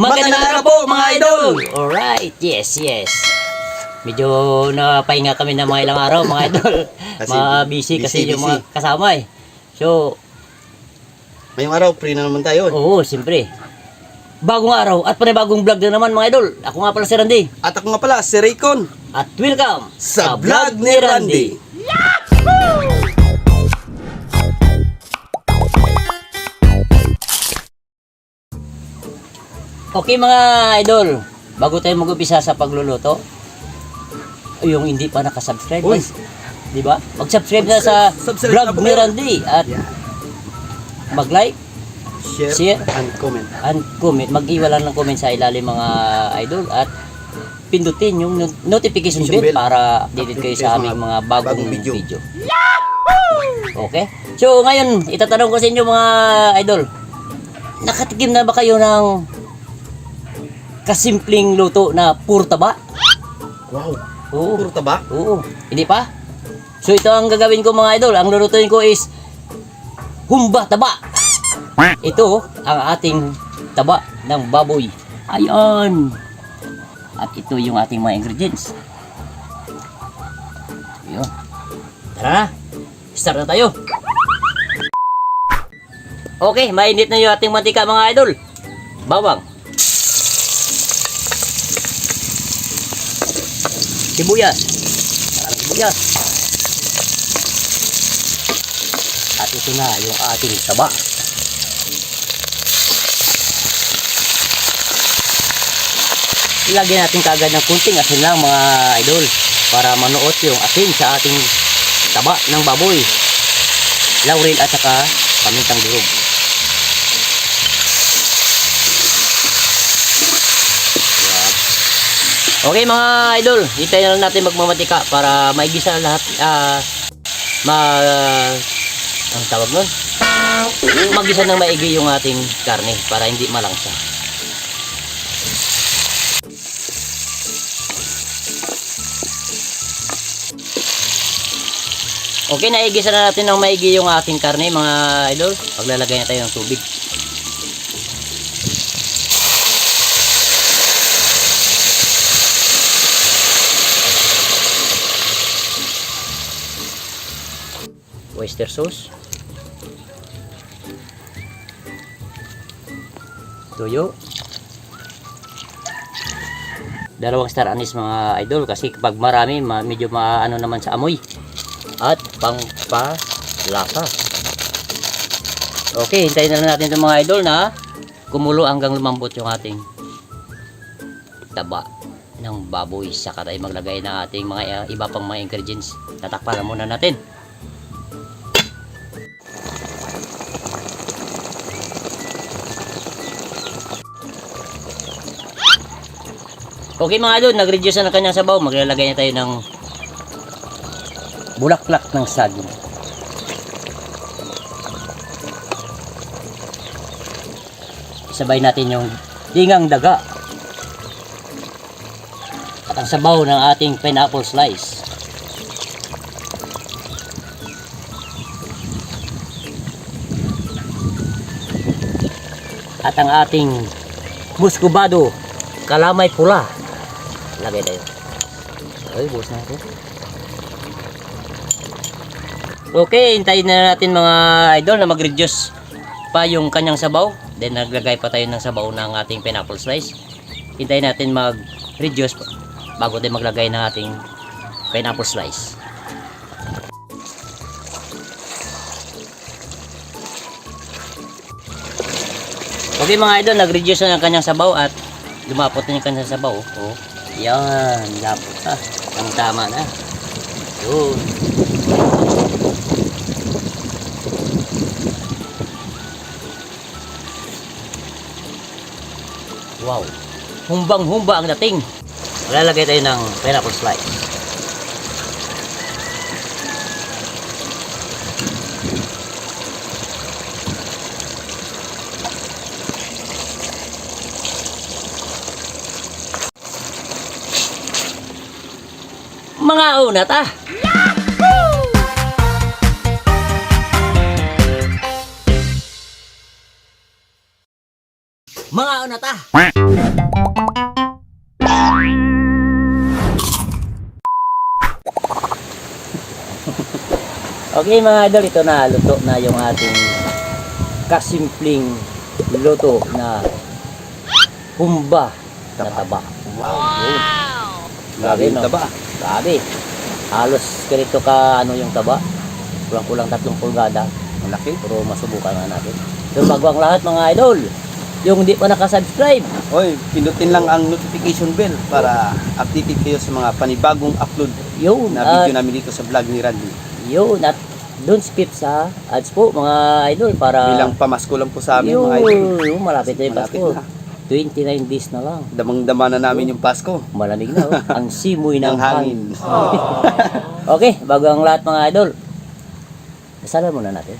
Magandang araw po mga idol! Alright, yes. Medyo napahinga kami ng mga ilang araw mga idol. Busy kasi yung mga kasama eh. So, ngayong araw, free na naman tayo. oo, siyempre. Bagong araw at panibagong vlog na naman mga idol. Ako nga pala si Randy. At ako nga pala, si Raycon. At welcome Sa vlog ni Randy. Okay mga idol, bago tayo mag-umpisa sa pagluluto, yung hindi pa nakasubscribe, Uy. guys, di ba? Mag-subscribe na sa Subscribe vlog na po ni kayo. Randy at mag-like, Share Share. and comment. and comment. Mag-iwala ng comment sa ilalim mga idol at pindutin yung notification bell para updated kayo sa aming mga bagong video. Okay? So ngayon, itatanong ko sa inyo mga idol, nakatikim na ba kayo ng kasimpleng luto na puro taba? Wow. Oo. Puro taba? Oo. Hindi pa? So ito ang gagawin ko mga idol. Ang lulutuin ko is humba taba. Ito ang ating taba ng baboy. Ayan. At ito yung ating mga ingredients. Ayun. Tara na. Start na tayo. Okay, mainit na yung ating mantika mga idol. Bawang. Sibuyas. Maraming sibuyas. At ito na yung ating taba. Ilagyan natin kagad ng kunting asin lang mga idol para manuot yung asin sa ating taba ng baboy. Laurel at saka pamintang durog. Okay mga idol, hintayin na lang natin magmamatika para maigisa lahat ang tawag nun? Magisa ng maigi yung ating karne para hindi malangsa. Okay, naigisa na natin ng maigi yung ating karne mga idol. Paglalagay na tayo ng tubig. Oyster sauce, tuyo, dalawang star anise mga idol kasi kapag marami medyo maano naman sa amoy, at pangpalasa. Okay, hintayin na lang natin itong mga idol na kumulo hanggang lumambot yung ating taba ng baboy. Saka tayo maglagay ng ating mga iba pang mga ingredients. Tatakpan muna natin. Okay mga idol, nag-reduce na ng kanyang sabaw. Maglalagay na tayo ng bulaklak ng saging. Sabay natin yung dingang daga. At ang sabaw ng ating pineapple slice. At ang ating muscovado, kalamay pula. Lagay tayo. Okay, buhos na ito. Okay, hintayin na natin mga idol na mag-reduce pa yung kanyang sabaw. Then naglagay pa tayo ng sabaw ng ating pineapple slice. Hintayin natin mag-reduce bago tayo maglagay ng ating pineapple slice. Okay mga idol, nag-reduce na ng kanyang sabaw at lumapot na yung kanyang sabaw. Oh, yan, lapot ha. Ang tama na. Yun. Wow. Humbang-humba ang dating. Lalagay tayo ng pineapple slice. Mga una ta. Mga unata! Okay mga idol, ito na, luto na yung ating kasimpleng luto na humba na taba. Yun. Grabe yung no? taba. Grabe. Halos ganito ka ano yung taba. Kulang-kulang 3 pulgada. Malaki. Pero masubukan nga natin. So bago ang lahat mga idol, yung hindi pa nakasubscribe, Oy, pindutin lang ang notification bell para updated kayo sa mga panibagong upload yun, na video namin dito sa vlog ni Randy. yun, at don't skip sa ads po mga idol para Bilang pamasko lang po sa amin yun, mga idol. yun, malapit na yung Malapit Pasko. na. 29 days na lang. Damang-dama na namin yung Pasko. Malamig na, oh. Ang simoy ng Ng hangin. Okay, bago ang lahat mga idol, dasalan muna natin.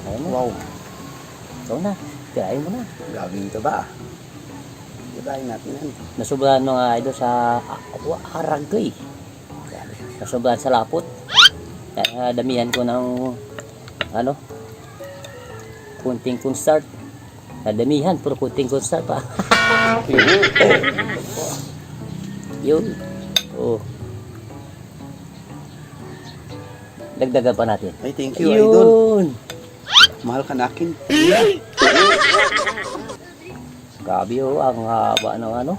Ayun na. Wow, Ikaw na. Tirahin mo na. grabe yung taba. Tirahin natin yan. Nasubrahan mga idol sa haragay. Nasubrahan sa lapot. Kaya damihan ko ng ano, kunting cornstarch. Nadamihan, puro kunting cornstarch pa. Yun. Oh. Dagdagan pa natin. Ay, thank you, idol. Yun. Mahal ka na akin. Grabe oh, ang haba ng ano.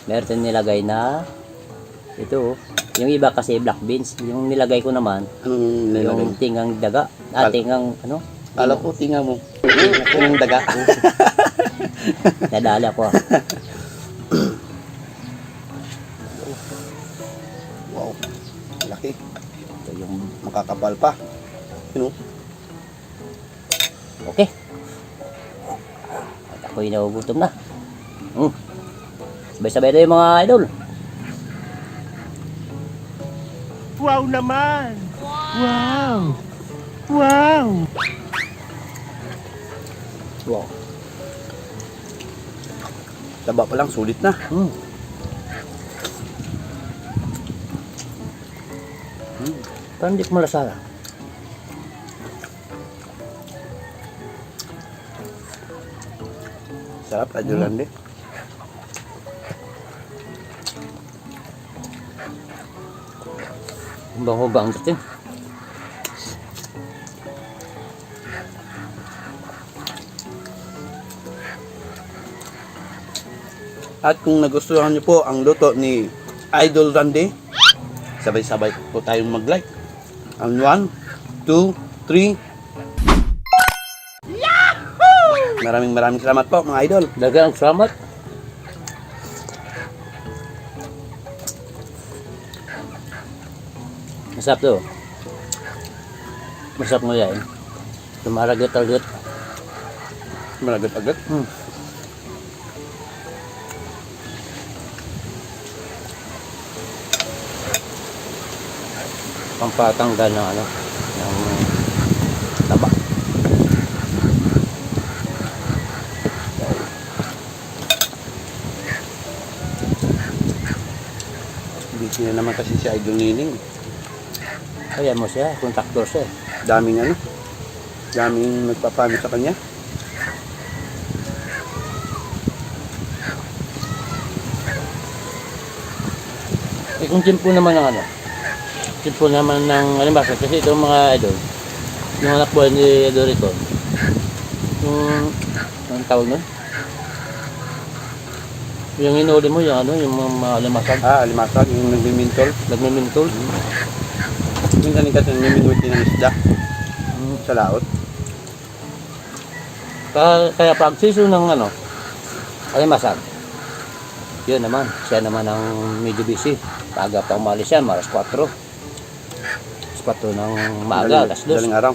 Meron nilagay na ito oh. Yung iba kasi black beans. Yung nilagay ko naman, Anong nilalagay? yung tingang daga. Tingang ano. Kala ko, tinga mo. Ako yung daga. Nadala ko. Wow, laki. Ito yung Makakapal pa. You know? okay. At ako'y nagugutom na. Sabay-sabay tayo mga idol. Wow naman! Wow! Wow! Wow. Taba pa lang, sulit na. Parang di ko malasara. Sarap, idol Randy. Hubang-hubang ang dating. At kung nagustuhan niyo po ang luto ni Idol Randy, sabay-sabay po tayong mag-like. Ang 1, 2, 3. Yahoo! Maraming salamat po mga idol. Dagang salamat. Masarap to. Masarap mo yan. Tumaragot-aragot. Malagat-agat. Pampatanggal ng ano, ng taba. Busy na naman kasi si Idol Nining. Kaya mo siya, kontraktor siya. Daming ano, daming nagpapano sa kanya. Eh kung timpo naman ng ano, timpo naman ng alimbasa, kasi itong mga idol, yung anak buhay ni Dorito, yung, anong tawag nun? Yung inuuli mo, yung ano, yung mga alimasag, Alimasag, yung nagmimintol. nagmimintol. Yung kanina kasi nagmiminwit ng isda sa laot. Kaya pag season ng ano, alimasag, yun naman, siya naman ang medyo busy. Paga pa umalis siya, maras 4. Alas 4 ng maaga, alas 2. Daling araw.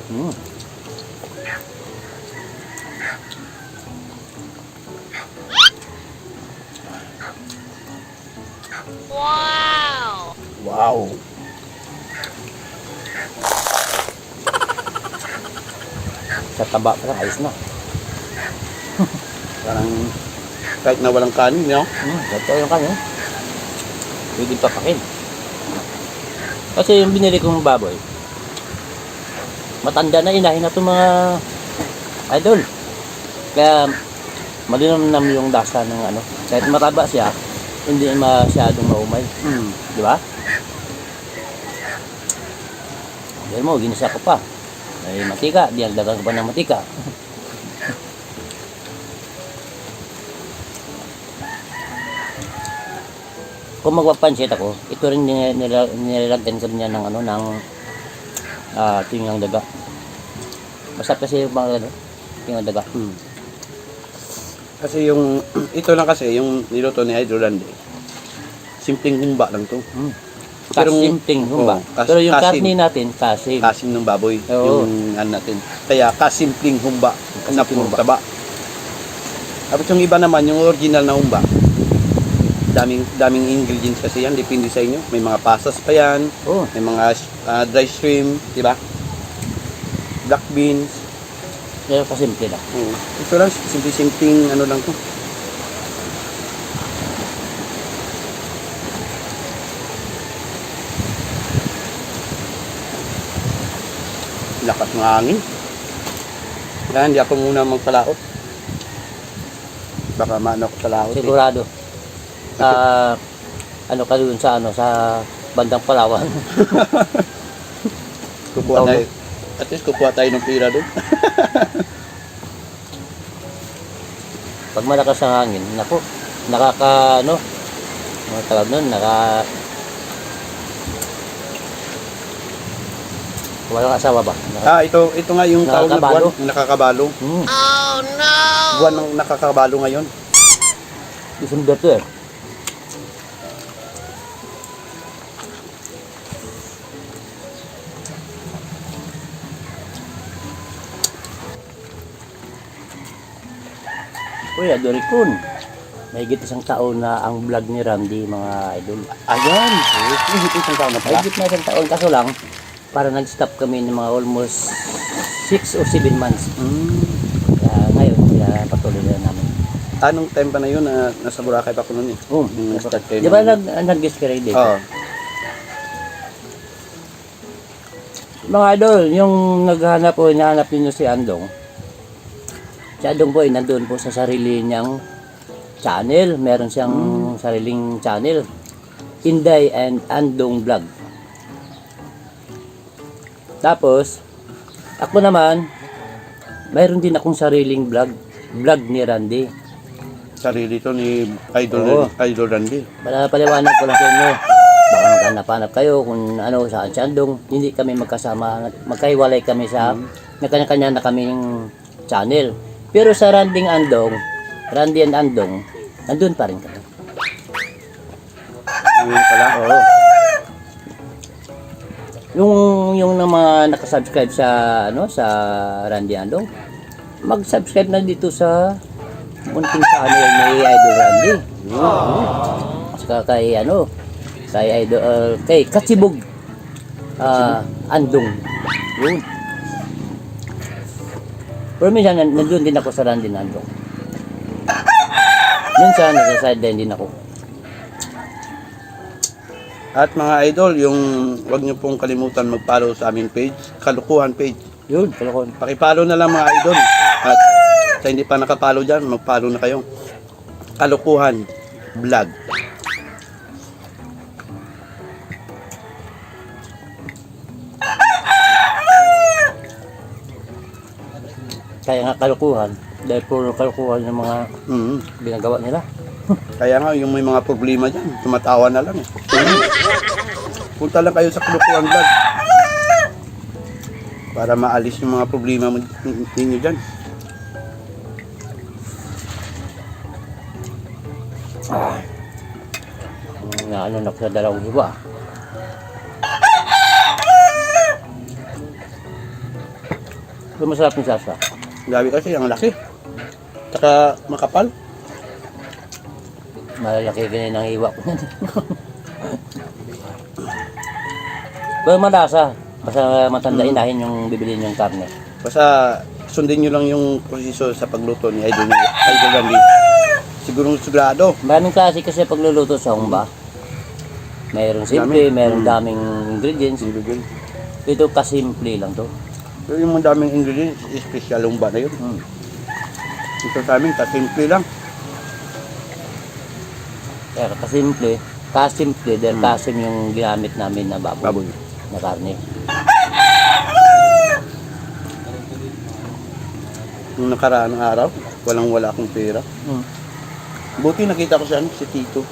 Wow! Sa taba pa lang, ayos na. Parang kahit na walang kanin, no? Ito yung kanya. Pwede papakin. Kasi yung binili kong baboy, matanda na, inahin na itong mga idol. Kaya malinamnam yung lasa ng ano. Kahit mataba siya, hindi masyadong maumay. Di ba? Diyan mo, ginisa ko pa. Ay matika, diagdagan ko pa ng matika. Kung magpapansit ako, ito rin nilalagyan ko niya ng ano, ng tingang daga. Masarap kasi yung mga ano, tingang daga. Kasi yung, ito lang kasi, yung niluto ni Idol Randy. Simpleng humba lang to. Kasimting humba. Pero yung karni natin, kasim. Kasim ng baboy, Oo. yung ano natin. Kaya kasimpleng humba na puro humba. taba. Tapos yung iba naman, yung original na humba, daming ingredients kasi yan, depende sa inyo. May mga pasas pa yan, Oh, may mga dry shrimp, di ba? Black beans. pero kasimple lang. Ito lang, simple-simpleng ano lang to. Lakas ng hangin. Kaya hindi ako muna magpalaot. Baka maano ko sa laot. Sigurado. Ano ka dun sa ano, sa bandang Palawan. Kukuha tayo. At least kukuha tayo ng pira doon. Pag malakas ang hangin, naku, mga tawag nun, walang asawa ba? Ito nga yung tawag na Nakakabalo. buwan, nakakabalo. Buwan ng nakakabalo ngayon. December to eh. Uy, Adoricon. Mahigit isang taon na ang vlog ni Randy, mga idol. Ayan. Higit isang taon na pala. Mahigit na isang taon, kaso lang, para nag-stop kami ng mga almost 6 or 7 months. Kaya ngayon, patuloy na namin. Anong time pa na yun na nasa Boracay pa ko noon eh? Start kayo Di ba ng- nag-guest ka rin dito? Oo. Mga idol, yung naghahanap o hinahanap ninyo si Andong, si Andong po ay nandun po sa sarili niyang channel. Meron siyang sariling channel, Inday and Andong Vlog. Tapos, ako naman, mayroon din akong sariling vlog ni Randy. Sarili to ni Oo. Idol Randy. Para paliwanag ko lang sa inyo, baka maghanap-hanap kayo kung ano, saan si Andong. Hindi kami magkasama, magkahiwalay kami sa, kanya-kanya na kaming channel. Pero sa Randy and Andong, nandun pa rin kami. Ngayon pala. Oo. Yung na mga nakasubscribe sa sa Randy Andong, mag-subscribe na dito sa munting channel ni Idol Randy. Saka kay kay Katsibog Andong. Yun. Pero minsan nandun din ako sa Randy Andong. Minsan nasa sideline din ako. At mga idol, wag niyo pong kalimutan mag-follow sa aming page, Kalukuhan page. Yun, kalakon. Paki-follow na lang mga idol. At sa hindi pa nakapollow dyan, mag-follow na kayo. Kalukuhan Vlog. Kaya nga kalukuhan. Dahil puro kalukuhan yung mga ginagawa nila. Kaya nga, yung may mga problema dyan, tumatawa na lang eh. Punta lang kayo sa Kalukuhan Vlog. Para maalis yung mga problema ninyo dyan. Na ano na sa dalawang hiwa. Pero masarap yung sasa. Gabi kasi, ang laki. Saka makapal. Malalaki ganyan ang hiwa ko. Pero malasa. Basta matanda inahin yung bibilin yung karne. Basta sundin nyo lang yung proseso sa pagluto ni Idol Randy. Sigurado. Maraming klase kasi pagluluto sa humba. Mayroong simple, mayroong daming ingredients. Ito kasimple lang to. Pero yung mga daming ingredients, special yung ba na yun. Ito sa amin, kasimple lang. Kaya kasimple dahil kasim yung ginamit namin na baboy. Na karne. Nung nakaraan ng araw, wala akong pera. Buti nakita ko siya, si Tito.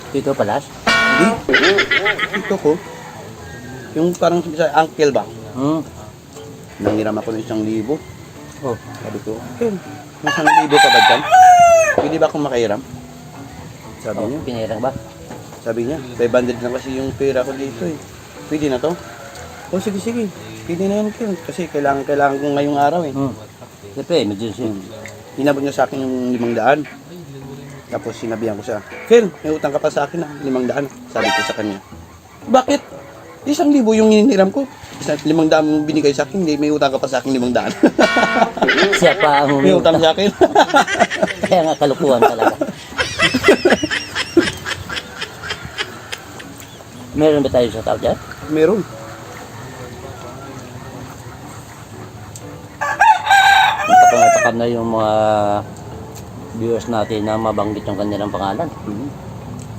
Tito Palas? Hindi. Tito ko. Yung parang sa uncle ba? Nangiram ako ng 1,000. Oh. Sabi ko, Ken, may 1,000 ka ba dyan? Pwede ba akong makairam? Sabi niya. Pinirang ba? Sabi niya, 500 na kasi yung pera ko dito eh. Pwede na to? Oh, sige. Pwede na yan, Ken. Kasi kailangan ko ngayong araw eh. Siyempre, emergency. Inabot niya sa akin yung 500. Tapos sinabihan ko siya, Ken, may utang ka pa sa akin 500. Sabi ko sa kanya, bakit? 1,000 yung hiniram ko. 500 yung binigay sa akin, hindi, may utang ka pa sa akin 500. Siya pa ang May utang sa akin. Kaya nga kalukuhan talaga. Meron ba tayo sa tao dyan? Meron. Natakan na yung mga viewers natin na mabanggit yung kanilang pangalan.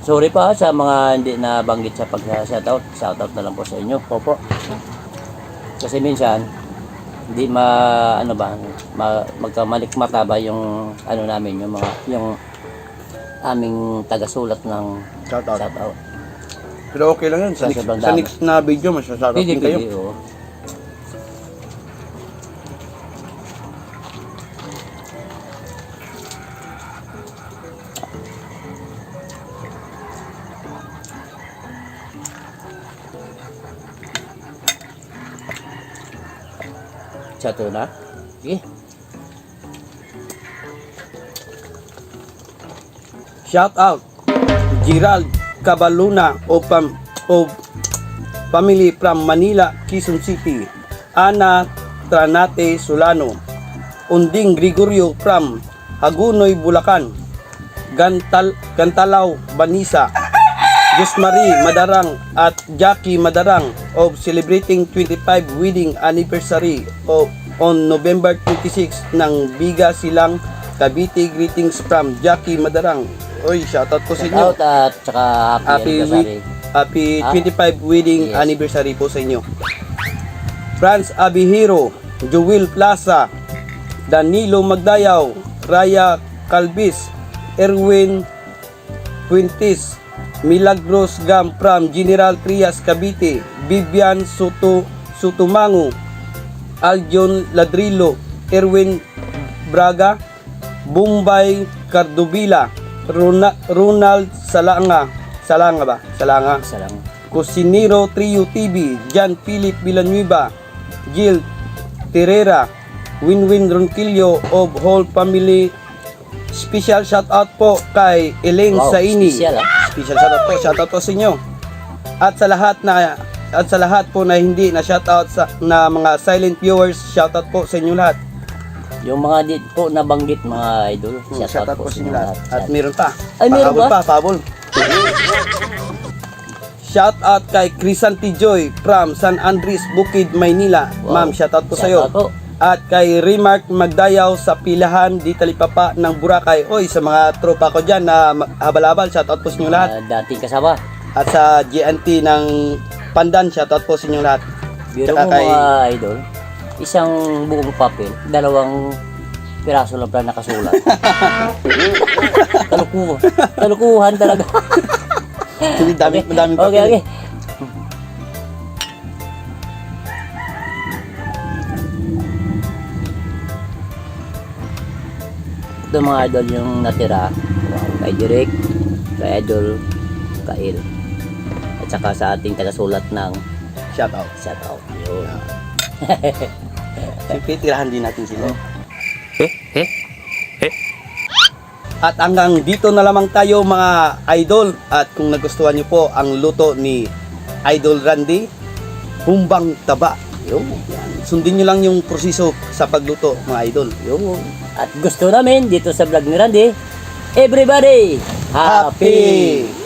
Sorry pa sa mga hindi nabanggit sa pag-shoutout. Shoutout na lang po sa inyo. Opo. Kasi minsan hindi magkamalikmata ba yung ano namin, yung aming tagasulat ng shoutout. Pero okay lang yan. Sa next na video, masasarap din kayo. Oo. Chato na? Sige. Shout out Gerald Cabaluna of family from Manila, Quezon City. Ana Tranate Solano. Unding Gregorio from Hagunoy, Bulacan. Gantalaw, Banisa. Josmarie Madarang at Jackie Madarang of celebrating 25 wedding anniversary on November 26 ng Biga Silang, Cavite. Greetings from Jackie Madarang. Oy, shoutout po sa inyo. Shoutout at saka Happy 25 wedding anniversary po sa inyo. Franz Abihiro, Joel Plaza, Danilo Magdayaw, Raya Calvis, Erwin Puentes, Milagros Gam from General Trias, Cavite, Vivian Sotumango, Aljon Ladrillo, Erwin Braga, Bombay Cardovila, Ronald Salanga, Cosinero Trio TV, John Philip Villanueva, Jill Terera, Winwin Ronquillo of whole family. Special shoutout po kay Elaine Saini. Special shoutout po sa inyo. At sa lahat po na hindi na shoutout na mga silent viewers, shoutout po sa inyo lahat. Yung mga di po nabanggit mga idol, Shoutout po sa inyo lahat. At meron pa. Ay, meron ba? Pabol. Shoutout kay Crisanti Joy from San Andres, Bukid, Maynila. Wow. Ma'am, shoutout po sa iyo. Shoutout po. At kay Remark Magdayaw sa Pilahan di Talipapa ng Boracay. Oy, sa mga tropa ko dyan na habal-habal, shoutout po sa inyo lahat. Dating kasama. At sa GNT ng Pandan, shoutout po sa inyo lahat. Biro Tsaka mo mga idol, isang buong papel, 2 piraso lang pala nakasulat. Kalukuhan talaga. Sige, madaming papel. Okay. Ito mga idol yung natira kay Direk, kay Idol, Kail, at saka sa ating tagasulat ng Shoutout. Yun. Siyempre, tirahan din natin sila. At hanggang dito na lamang tayo mga idol. At kung nagustuhan niyo po ang luto ni Idol Randy, humbang taba. Yun. Yan. Sundin nyo lang yung proseso sa pagluto, mga idol. Yun. At gusto namin dito sa vlog ni Randy, everybody happy! Happy!